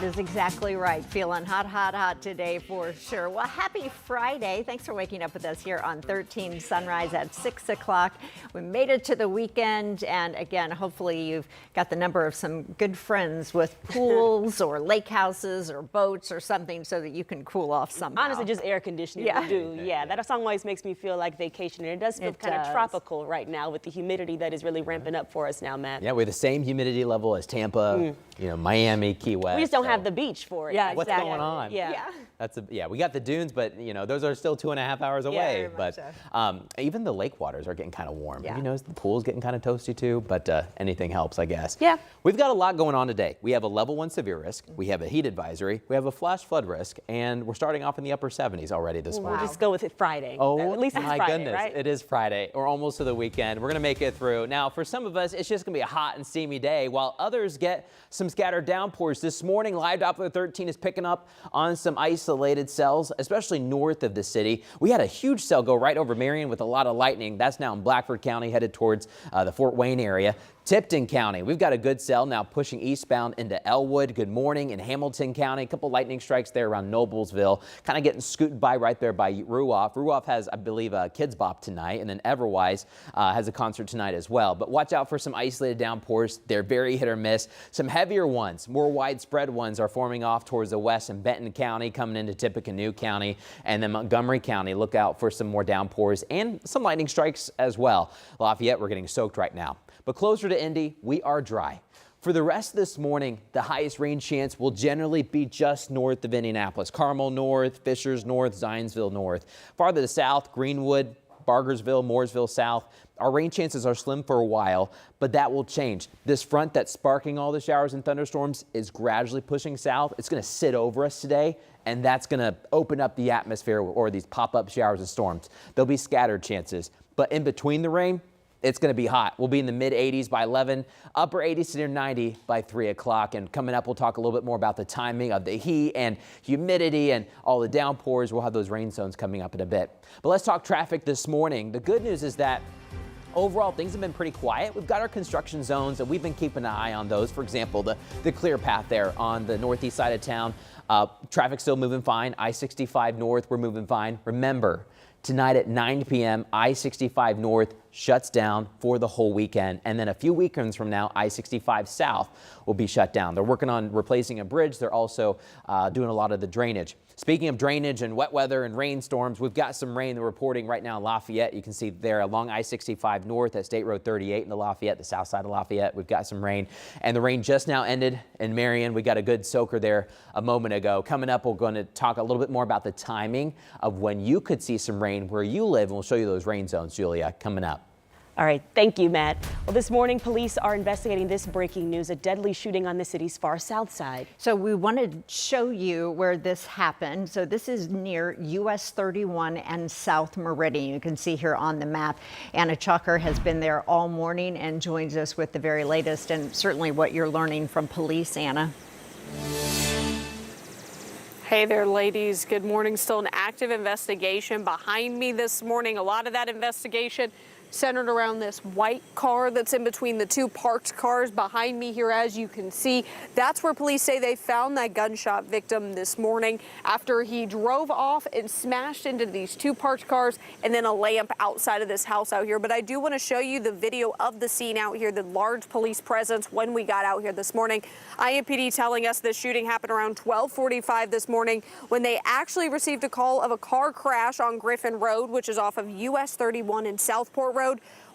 Is exactly right. Feeling hot, hot, hot today for sure. Well, happy Friday. Thanks for waking up with us here on 13 Sunrise at 6 o'clock. We made it to the weekend. And again, hopefully you've got the number of some good friends with pools or lake houses or boats or something so that you can cool off somehow. Honestly, just air conditioning will do. Yeah, that song always makes me feel like vacation. And it does feel kind of tropical right now with the humidity that is really ramping up for us now, Matt. Yeah, we have the same humidity level as Tampa, Miami, Key West. We just don't have the beach for it. Yeah, what's exactly. going on? Yeah. We got the dunes, but those are still 2.5 hours away. very much But even the lake waters are getting kind of warm. Yeah. You notice the pool's getting kind of toasty too, but anything helps, I guess. Yeah. We've got a lot going on today. We have a level 1 severe risk, we have a heat advisory, we have a flash flood risk, and we're starting off in the upper 70s already this morning. We'll just go with it Friday. Oh, at least it's my Friday, goodness. right? It is Friday. We're almost to the weekend. We're going to make it through. Now, for some of us, it's just going to be a hot and steamy day, while others get some scattered downpours. This morning, Live Doppler 13 is picking up on some isolated cells, especially north of the city. We had a huge cell go right over Marion with a lot of lightning. That's now in Blackford County, headed towards the Fort Wayne area. Tipton County, we've got a good cell now pushing eastbound into Elwood. Good morning in Hamilton County. A couple lightning strikes there around Noblesville. Kind of getting scooted by right there by Ruoff. Ruoff has, I believe, a Kids Bop tonight, and then Everwise has a concert tonight as well. But watch out for some isolated downpours. They're very hit or miss. Some heavier ones, more widespread ones are forming off towards the west in Benton County, coming into Tippecanoe County, and then Montgomery County. Look out for some more downpours and some lightning strikes as well. Lafayette, we're getting soaked right now. But closer to Indy, we are dry. For the rest of this morning, the highest rain chance will generally be just north of Indianapolis. Carmel north, Fishers north, Zionsville north. Farther to south, Greenwood, Bargersville, Mooresville south. Our rain chances are slim for a while, but that will change. This front that's sparking all the showers and thunderstorms is gradually pushing south. It's going to sit over us today, and that's going to open up the atmosphere or these pop-up showers and storms. There'll be scattered chances, but in between the rain, it's going to be hot. We'll be in the mid-80s by 11, upper 80s to near 90 by 3 o'clock. And coming up, we'll talk a little bit more about the timing of the heat and humidity and all the downpours. We'll have those rain zones coming up in a bit. But let's talk traffic this morning. The good news is that overall, things have been pretty quiet. We've got our construction zones, and we've been keeping an eye on those. For example, the clear path there on the northeast side of town. Traffic still moving fine. I-65 north, we're moving fine. Remember, tonight at 9 p.m., I-65 north shuts down for the whole weekend. And then a few weekends from now, I-65 south will be shut down. They're working on replacing a bridge. They're also doing a lot of the drainage. Speaking of drainage and wet weather and rainstorms, we've got some rain they're reporting right now in Lafayette. You can see there along I-65 north at State Road 38 in the Lafayette, the south side of Lafayette. We've got some rain, and the rain just now ended in Marion. We got a good soaker there a moment ago. Coming up, we're going to talk a little bit more about the timing of when you could see some rain where you live, and we'll show you those rain zones, Julia, coming up. All right, thank you, Matt. Well, this morning, police are investigating this breaking news, a deadly shooting on the city's far south side. So we wanted to show you where this happened. So this is near US 31 and South Meridian. You can see here on the map. Anna Chalker has been there all morning and joins us with the very latest and certainly what you're learning from police, Anna. Hey there, ladies. Good morning. Still an active investigation behind me this morning. A lot of that investigation centered around this white car that's in between the two parked cars behind me here. As you can see, that's where police say they found that gunshot victim this morning after he drove off and smashed into these two parked cars and then a lamp outside of this house out here. But I do want to show you the video of the scene out here, the large police presence when we got out here this morning. IMPD telling us this shooting happened around 12:45 this morning when they actually received a call of a car crash on Griffin Road, which is off of US 31 in Southport Road.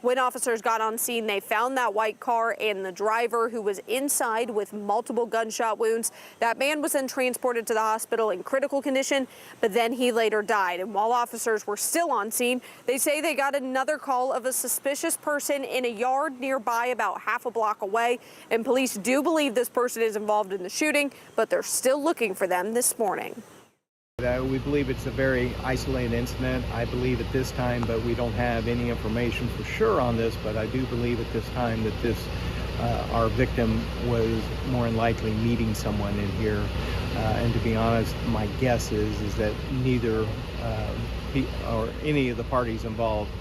When officers got on scene, they found that white car and the driver, who was inside with multiple gunshot wounds. That man was then transported to the hospital in critical condition, but then he later died. And while officers were still on scene, they say they got another call of a suspicious person in a yard nearby about half a block away. And police do believe this person is involved in the shooting, but they're still looking for them this morning. We believe it's a very isolated incident, I believe at this time, but we don't have any information for sure on this. But I do believe at this time that our victim was more than likely meeting someone in here. And to be honest, my guess is that neither he or any of the parties involved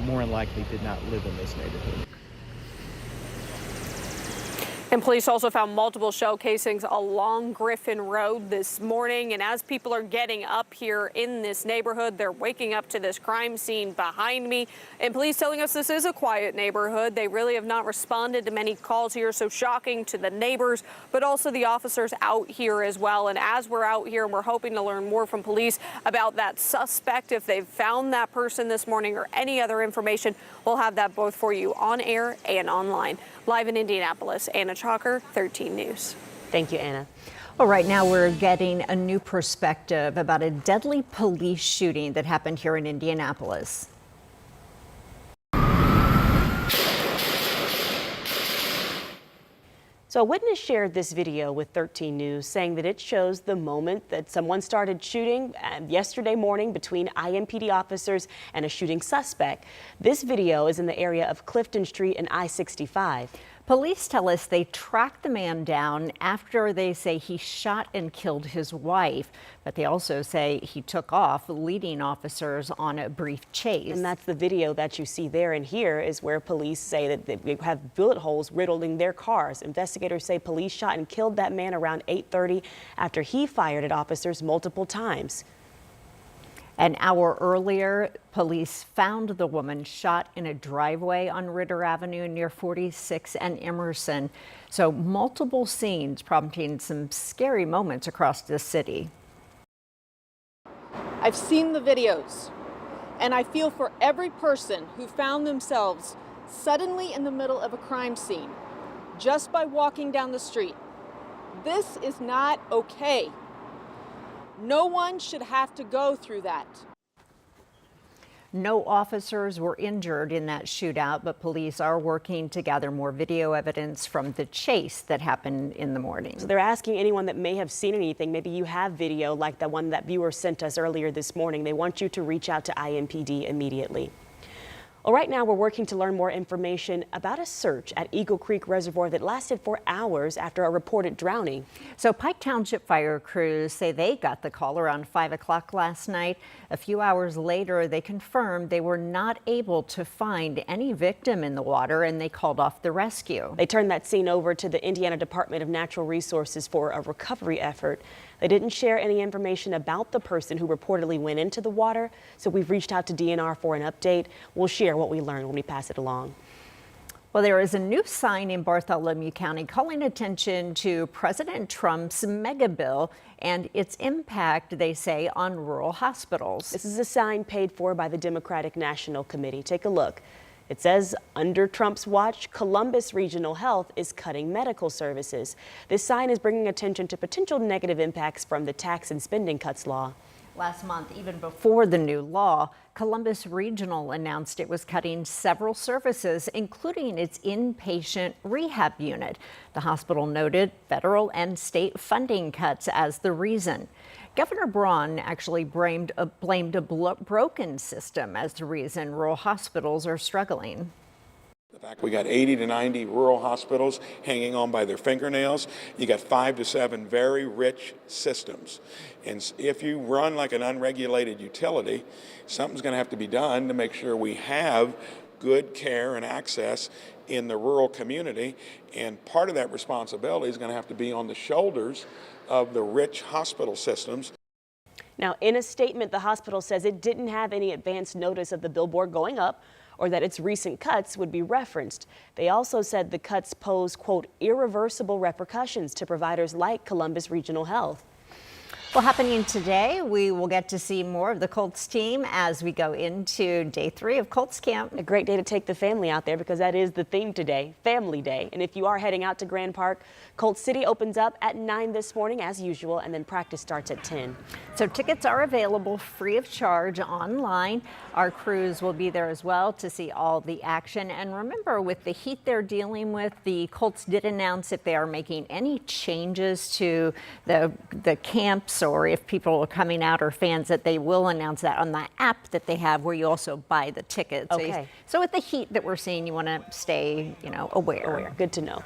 more than likely did not live in this neighborhood. And police also found multiple shell casings along Griffin Road this morning. And as people are getting up here in this neighborhood, they're waking up to this crime scene behind me. And police telling us this is a quiet neighborhood. They really have not responded to many calls here. So shocking to the neighbors, but also the officers out here as well. And as we're out here, we're hoping to learn more from police about that suspect, if they've found that person this morning or any other information. We'll have that both for you on air and online. Live in Indianapolis, Anna Chalker, 13 News. Thank you, Anna. Well, right now we're getting a new perspective about a deadly police shooting that happened here in Indianapolis. So a witness shared this video with 13 News saying that it shows the moment that someone started shooting yesterday morning between IMPD officers and a shooting suspect. This video is in the area of Clifton Street and I-65. Police tell us they tracked the man down after they say he shot and killed his wife, but they also say he took off, leading officers on a brief chase. And that's the video that you see there, and here is where police say that they have bullet holes riddling their cars. Investigators say police shot and killed that man around 8:30 after he fired at officers multiple times. An hour earlier, police found the woman shot in a driveway on Ritter Avenue near 46 and Emerson. So multiple scenes prompting some scary moments across the city. I've seen the videos, and I feel for every person who found themselves suddenly in the middle of a crime scene just by walking down the street. This is not okay. No one should have to go through that. No officers were injured in that shootout, but police are working to gather more video evidence from the chase that happened in the morning. So they're asking anyone that may have seen anything, maybe you have video like the one that viewer sent us earlier this morning. They want you to reach out to IMPD immediately. Well, right now we're working to learn more information about a search at Eagle Creek Reservoir that lasted for hours after a reported drowning. So Pike Township fire crews say they got the call around 5 o'clock last night. A few hours later, they confirmed they were not able to find any victim in the water, and they called off the rescue. They turned that scene over to the Indiana Department of Natural Resources for a recovery effort. They didn't share any information about the person who reportedly went into the water, so we've reached out to DNR for an update. We'll share what we learned when we pass it along. Well, there is a new sign in Bartholomew County calling attention to President Trump's mega bill and its impact, they say, on rural hospitals. This is a sign paid for by the Democratic National Committee. Take a look. It says, under Trump's watch, Columbus Regional Health is cutting medical services. This sign is bringing attention to potential negative impacts from the tax and spending cuts law. Last month, even before the new law, Columbus Regional announced it was cutting several services, including its inpatient rehab unit. The hospital noted federal and state funding cuts as the reason. Governor Braun actually blamed a broken system as the reason rural hospitals are struggling. The fact we got 80 to 90 rural hospitals hanging on by their fingernails. You got 5 to 7 very rich systems. And if you run like an unregulated utility, something's going to have to be done to make sure we have good care and access in the rural community. And part of that responsibility is going to have to be on the shoulders of the rich hospital systems. Now, in a statement, the hospital says it didn't have any advance notice of the billboard going up or that its recent cuts would be referenced. They also said the cuts pose, quote, irreversible repercussions to providers like Columbus Regional Health. Well, happening today, we will get to see more of the Colts team as we go into day 3 of Colts camp. A great day to take the family out there because that is the theme today, Family Day. And if you are heading out to Grand Park, Colts City opens up at 9 this morning as usual, and then practice starts at 10. So tickets are available free of charge online. Our crews will be there as well to see all the action. And remember, with the heat they're dealing with, the Colts did announce if they are making any changes to the camps, or if people are coming out or fans, that they will announce that on the app that they have where you also buy the tickets. Okay. So with the heat that we're seeing, you want to stay, aware. Good to know.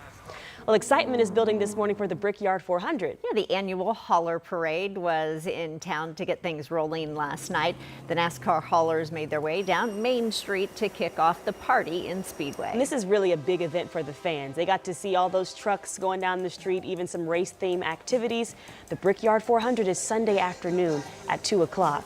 Well, excitement is building this morning for the Brickyard 400. Yeah, the annual hauler parade was in town to get things rolling last night. The NASCAR haulers made their way down Main Street to kick off the party in Speedway. And this is really a big event for the fans. They got to see all those trucks going down the street, even some race theme activities. The Brickyard 400 is Sunday afternoon at 2 o'clock.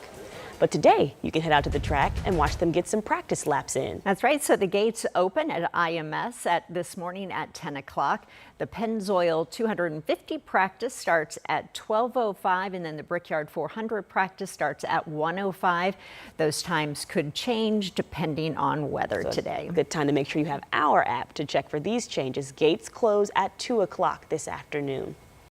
But today, you can head out to the track and watch them get some practice laps in. That's right. So the gates open at IMS this morning at 10 o'clock. The Pennzoil 250 practice starts at 12:05, and then the Brickyard 400 practice starts at 1:05. Those times could change depending on weather today. Good time to make sure you have our app to check for these changes. Gates close at 2 o'clock this afternoon.